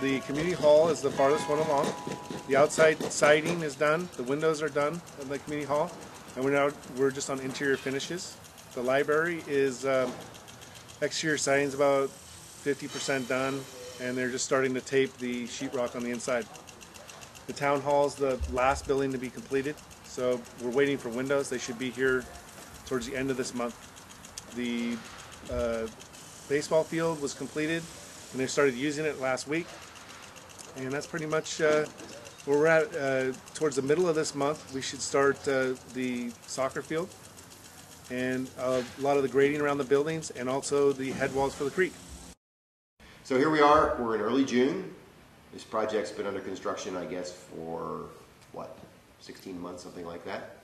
The community hall is the farthest one along. The outside siding is done. The windows are done in the community hall, and we're just on interior finishes. The library is exterior siding's about 50% done, and they're just starting to tape the sheetrock on the inside. The town hall's the last building to be completed, so we're waiting for windows. They should be here towards the end of this month. The baseball field was completed, and they started using it last week. And that's pretty much where we're at. Towards the middle of this month, we should start the soccer field and a lot of the grading around the buildings and also the head walls for the creek. So here we are, we're in early June. This project's been under construction, I guess, for, what, 16 months, something like that.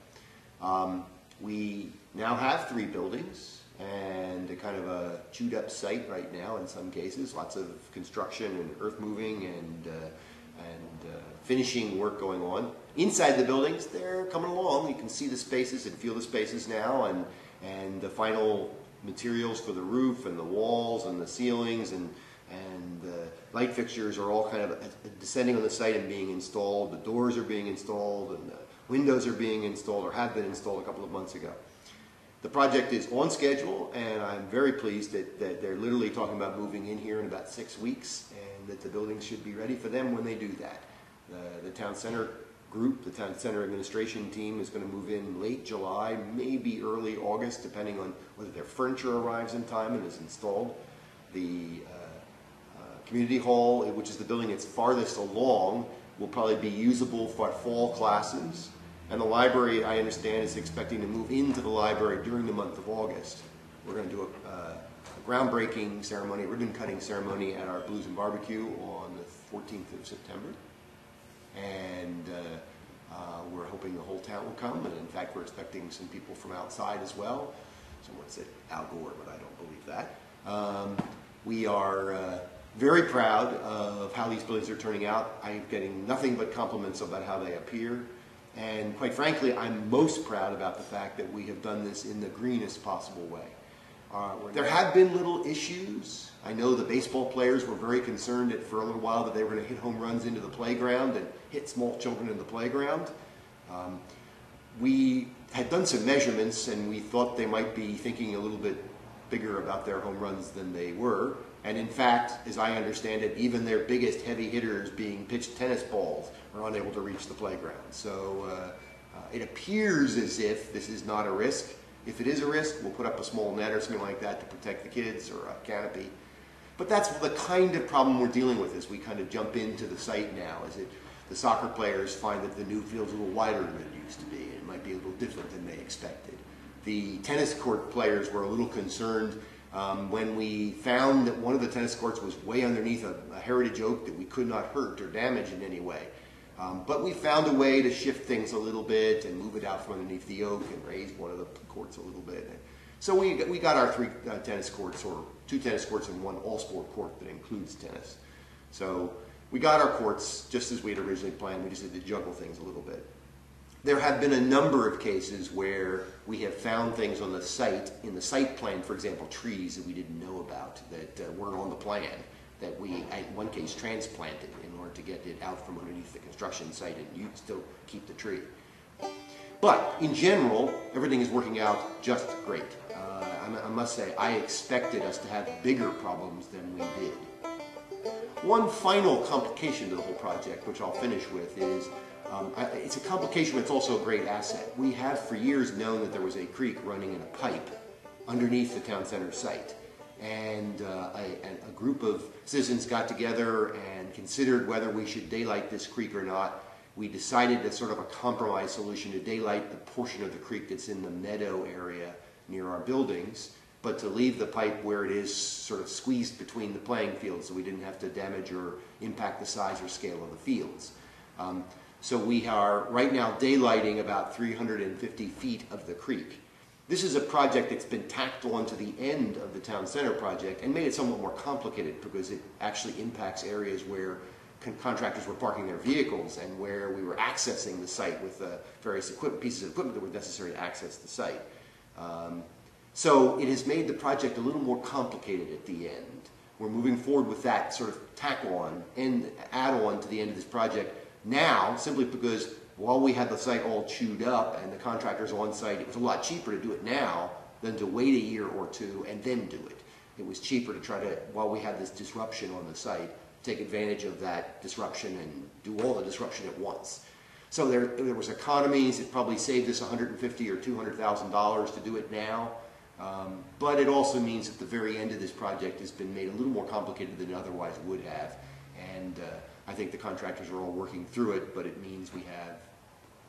We now have 3 buildings and a kind of a chewed up site right now in some cases. Lots of construction and earth moving and finishing work going on. Inside the buildings, they're coming along. You can see the spaces and feel the spaces now, and the final materials for the roof and the walls and the ceilings and the light fixtures are all kind of descending on the site and being installed. The doors are being installed and the windows are being installed or have been installed a couple of months ago. The project is on schedule, and I'm very pleased that they're literally talking about moving in here in about 6 weeks, and that the buildings should be ready for them when they do that. The town center group, the town center administration team, is going to move in late July, maybe early August, depending on whether their furniture arrives in time and is installed. The community hall, which is the building that's farthest along, will probably be usable for fall classes. And the library, I understand, is expecting to move into the library during the month of August. We're going to do a groundbreaking ceremony, ribbon cutting ceremony at our Blues and Barbecue on the 14th of September. And we're hoping the whole town will come. And in fact, we're expecting some people from outside as well. Someone said Al Gore, but I don't believe that. We are very proud of how these buildings are turning out. I'm getting nothing but compliments about how they appear. And quite frankly, I'm most proud about the fact that we have done this in the greenest possible way. There have been little issues. I know the baseball players were very concerned for a little while that they were going to hit home runs into the playground and hit small children in the playground. We had done some measurements, and we thought they might be thinking a little bit bigger about their home runs than they were. And in fact, as I understand it, even their biggest heavy hitters being pitched tennis balls are unable to reach the playground. So it appears as if this is not a risk. If it is a risk, we'll put up a small net or something like that to protect the kids, or a canopy. But that's the kind of problem we're dealing with as we kind of jump into the site now. The soccer players find that the new field's a little wider than it used to be, and it might be a little different than they expected. The tennis court players were a little concerned when we found that one of the tennis courts was way underneath a heritage oak that we could not hurt or damage in any way. But we found a way to shift things a little bit and move it out from underneath the oak and raise one of the courts a little bit. So we got our 3 tennis courts, or 2 tennis courts and 1 all-sport court that includes tennis. So we got our courts just as we had originally planned. We just had to juggle things a little bit. There have been a number of cases where we have found things on the site, in the site plan, for example, trees that we didn't know about, that weren't on the plan, that we, in one case, transplanted in order to get it out from underneath the construction site, and you still keep the tree. But in general, everything is working out just great. I must say, I expected us to have bigger problems than we did. One final complication to the whole project, which I'll finish with, is it's a complication, but it's also a great asset. We have for years known that there was a creek running in a pipe underneath the town center site. And a group of citizens got together and considered whether we should daylight this creek or not. We decided as sort of a compromise solution to daylight the portion of the creek that's in the meadow area near our buildings, but to leave the pipe where it is sort of squeezed between the playing fields, so we didn't have to damage or impact the size or scale of the fields. So we are right now daylighting about 350 feet of the creek. This is a project that's been tacked on to the end of the town center project and made it somewhat more complicated because it actually impacts areas where contractors were parking their vehicles and where we were accessing the site with various pieces of equipment that were necessary to access the site. So it has made the project a little more complicated at the end. we're moving forward with that sort of tack on and add on to the end of this project now, simply because while we had the site all chewed up and the contractors on site, it was a lot cheaper to do it now than to wait a year or two and then do it. It was cheaper to try to, while we had this disruption on the site, take advantage of that disruption and do all the disruption at once. So there was economies. It probably saved us $150,000 or $200,000 to do it now. But it also means that the very end of this project has been made a little more complicated than it otherwise would have. And I think the contractors are all working through it, but it means we have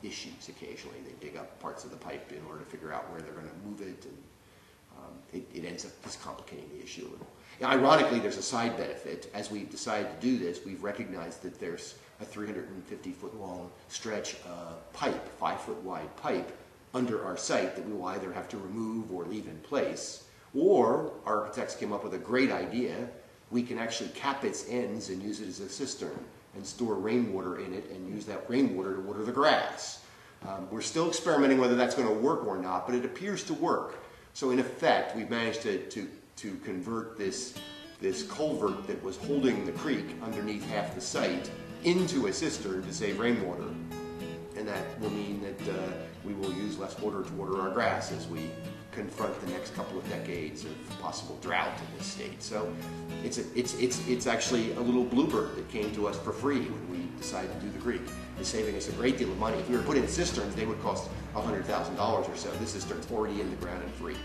issues occasionally. They dig up parts of the pipe in order to figure out where they're going to move it, and it ends up just complicating the issue a little. Now, ironically, there's a side benefit. As we've decided to do this, we've recognized that there's a 350-foot long stretch of pipe, 5-foot wide pipe, under our site that we will either have to remove or leave in place, or architects came up with a great idea. We can actually cap its ends and use it as a cistern and store rainwater in it and use that rainwater to water the grass. We're still experimenting whether that's going to work or not, but it appears to work. So in effect, we've managed to convert this culvert that was holding the creek underneath half the site into a cistern to save rainwater. And that will mean that we will use less water to water our grass as we confront the next couple of decades of possible drought in this state. So it's actually a little bluebird that came to us for free when we decided to do the creek. It's saving us a great deal of money. If we were to put in cisterns, they would cost $100,000 or so. This cistern's already in the ground and free.